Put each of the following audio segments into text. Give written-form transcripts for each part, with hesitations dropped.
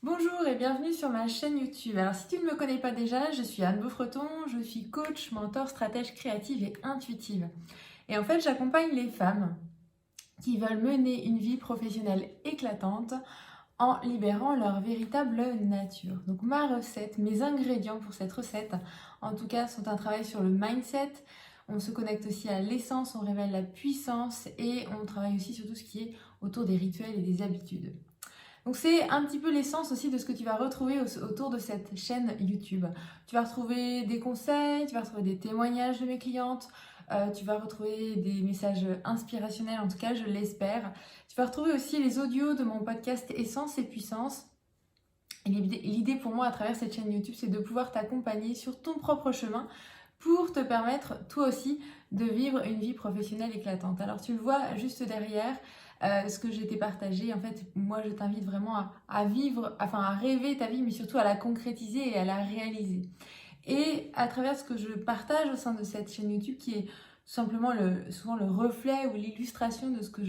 Bonjour et bienvenue sur ma chaîne YouTube. Alors si tu ne me connais pas déjà, je suis Anne Beaufreton, je suis coach, mentor, stratège créative et intuitive. Et en fait, j'accompagne les femmes qui veulent mener une vie professionnelle éclatante en libérant leur véritable nature. Donc ma recette, mes ingrédients pour cette recette, en tout cas, sont un travail sur le mindset. On se connecte aussi à l'essence, on révèle la puissance et on travaille aussi sur tout ce qui est autour des rituels et des habitudes. Donc c'est un petit peu l'essence aussi de ce que tu vas retrouver autour de cette chaîne YouTube. Tu vas retrouver des conseils, tu vas retrouver des témoignages de mes clientes, tu vas retrouver des messages inspirationnels, en tout cas je l'espère. Tu vas retrouver aussi les audios de mon podcast Essence et Puissance. Et l'idée pour moi à travers cette chaîne YouTube, c'est de pouvoir t'accompagner sur ton propre chemin pour te permettre toi aussi de vivre une vie professionnelle éclatante. Alors tu le vois juste derrière, ce que j'ai t'ai partagé. En fait, moi je t'invite vraiment à vivre, enfin à rêver ta vie, mais surtout à la concrétiser et à la réaliser. Et à travers ce que je partage au sein de cette chaîne YouTube, qui est tout simplement souvent le reflet ou l'illustration de ce que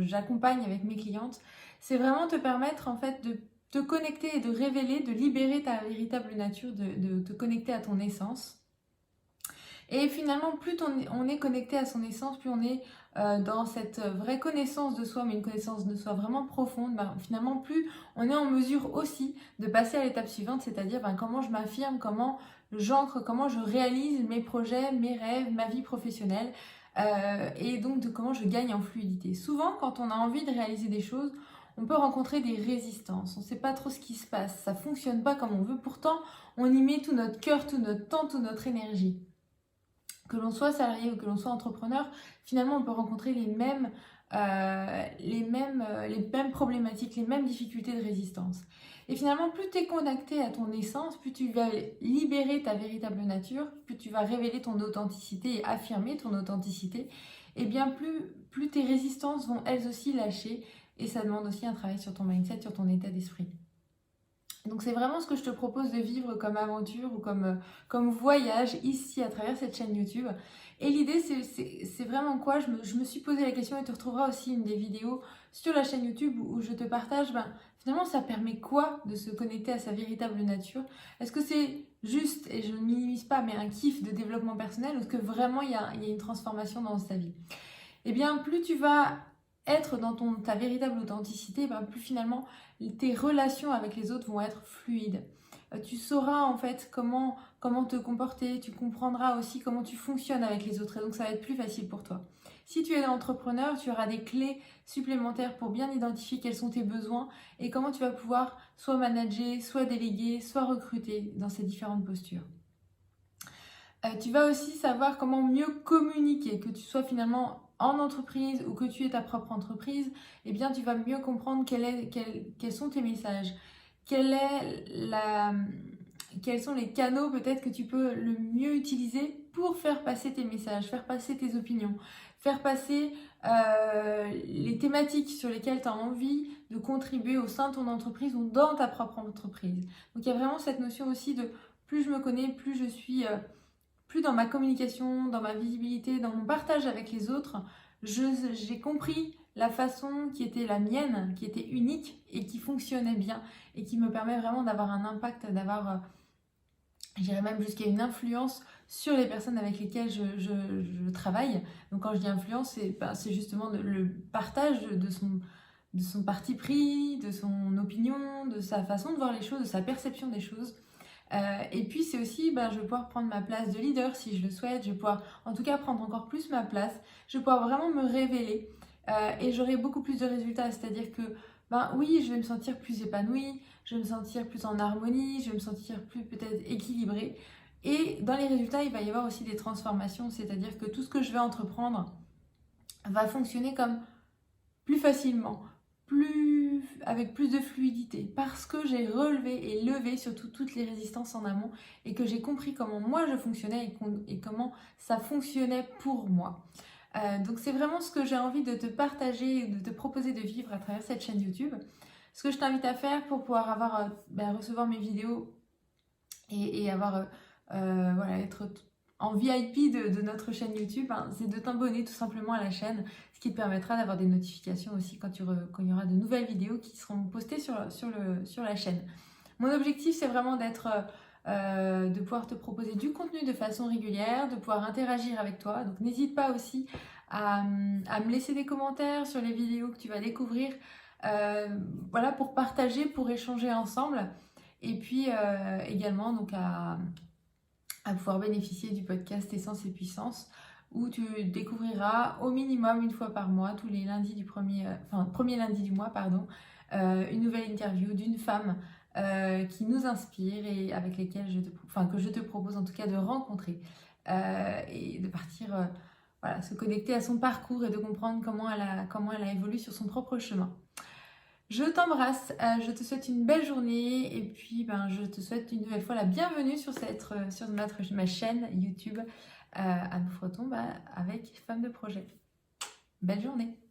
j'accompagne avec mes clientes, c'est vraiment te permettre en fait de te connecter et de révéler, de libérer ta véritable nature, de te connecter à ton essence. Et finalement, plus on est connecté à son essence, plus on est dans cette vraie connaissance de soi, mais une connaissance de soi vraiment profonde, ben, finalement, plus on est en mesure aussi de passer à l'étape suivante, c'est-à-dire ben, comment je m'affirme, comment j'ancre, comment je réalise mes projets, mes rêves, ma vie professionnelle, et donc de comment je gagne en fluidité. Souvent, quand on a envie de réaliser des choses, on peut rencontrer des résistances, on ne sait pas trop ce qui se passe, ça ne fonctionne pas comme on veut, pourtant on y met tout notre cœur, tout notre temps, toute notre énergie. Que l'on soit salarié ou que l'on soit entrepreneur, finalement on peut rencontrer les mêmes problématiques, les mêmes difficultés de résistance. Et finalement, plus tu es connecté à ton essence, plus tu vas libérer ta véritable nature, plus tu vas révéler ton authenticité et affirmer ton authenticité, et bien plus tes résistances vont elles aussi lâcher. Et ça demande aussi un travail sur ton mindset, sur ton état d'esprit. Donc c'est vraiment ce que je te propose de vivre comme aventure ou comme voyage ici à travers cette chaîne YouTube. Et l'idée c'est vraiment quoi? Je me suis posé la question et tu retrouveras aussi une des vidéos sur la chaîne YouTube où je te partage, ben, finalement ça permet quoi de se connecter à sa véritable nature? Est-ce que c'est juste, et je ne minimise pas, mais un kiff de développement personnel ou est-ce que vraiment il y a une transformation dans ta vie? Eh bien, plus tu vas être dans ta véritable authenticité, ben, plus finalement tes relations avec les autres vont être fluides. Tu sauras en fait comment te comporter, tu comprendras aussi comment tu fonctionnes avec les autres et donc ça va être plus facile pour toi. Si tu es entrepreneur, tu auras des clés supplémentaires pour bien identifier quels sont tes besoins et comment tu vas pouvoir soit manager, soit déléguer, soit recruter dans ces différentes postures. Tu vas aussi savoir comment mieux communiquer, que tu sois finalement en entreprise ou que tu aies ta propre entreprise, eh bien tu vas mieux comprendre quels sont tes messages, quelle est quels sont les canaux peut-être que tu peux le mieux utiliser pour faire passer tes messages, faire passer tes opinions, faire passer les thématiques sur lesquelles tu as envie de contribuer au sein de ton entreprise ou dans ta propre entreprise. Donc il y a vraiment cette notion aussi de plus je me connais, plus je suis plus dans ma communication, dans ma visibilité, dans mon partage avec les autres, j'ai compris la façon qui était la mienne, qui était unique et qui fonctionnait bien et qui me permet vraiment d'avoir un impact, d'avoir, j'irais même jusqu'à une influence sur les personnes avec lesquelles je travaille. Donc quand je dis influence, c'est justement le partage de son parti pris, de son opinion, de sa façon de voir les choses, de sa perception des choses. Et puis c'est aussi, ben, je vais pouvoir prendre ma place de leader si je le souhaite, je vais pouvoir en tout cas prendre encore plus ma place, je vais pouvoir vraiment me révéler et j'aurai beaucoup plus de résultats, c'est-à-dire que ben oui, je vais me sentir plus épanouie, je vais me sentir plus en harmonie, je vais me sentir plus peut-être équilibrée. Et dans les résultats, il va y avoir aussi des transformations, c'est-à-dire que tout ce que je vais entreprendre va fonctionner comme plus facilement, avec plus de fluidité, parce que j'ai relevé et levé surtout toutes les résistances en amont et que j'ai compris comment moi je fonctionnais et comment ça fonctionnait pour moi. Donc c'est vraiment ce que j'ai envie de te partager, de te proposer de vivre à travers cette chaîne YouTube. Ce que je t'invite à faire pour pouvoir recevoir mes vidéos et avoir, voilà, être en VIP de notre chaîne YouTube, hein, c'est de t'abonner tout simplement à la chaîne, ce qui te permettra d'avoir des notifications aussi quand il y aura de nouvelles vidéos qui seront postées sur la chaîne. Mon objectif, c'est vraiment de pouvoir te proposer du contenu de façon régulière, de pouvoir interagir avec toi. Donc n'hésite pas aussi à me laisser des commentaires sur les vidéos que tu vas découvrir, voilà, pour partager, pour échanger ensemble. Et puis également donc à pouvoir bénéficier du podcast Essence et Puissance, où tu découvriras au minimum une fois par mois, tous les lundis premier lundi du mois, pardon, une nouvelle interview d'une femme qui nous inspire et avec lesquelles que je te propose en tout cas de rencontrer et de partir voilà, se connecter à son parcours et de comprendre comment elle a évolué sur son propre chemin. Je t'embrasse, je te souhaite une belle journée et puis je te souhaite une nouvelle fois la bienvenue sur ma chaîne YouTube à Nous Frottons avec Femmes de Projet. Belle journée!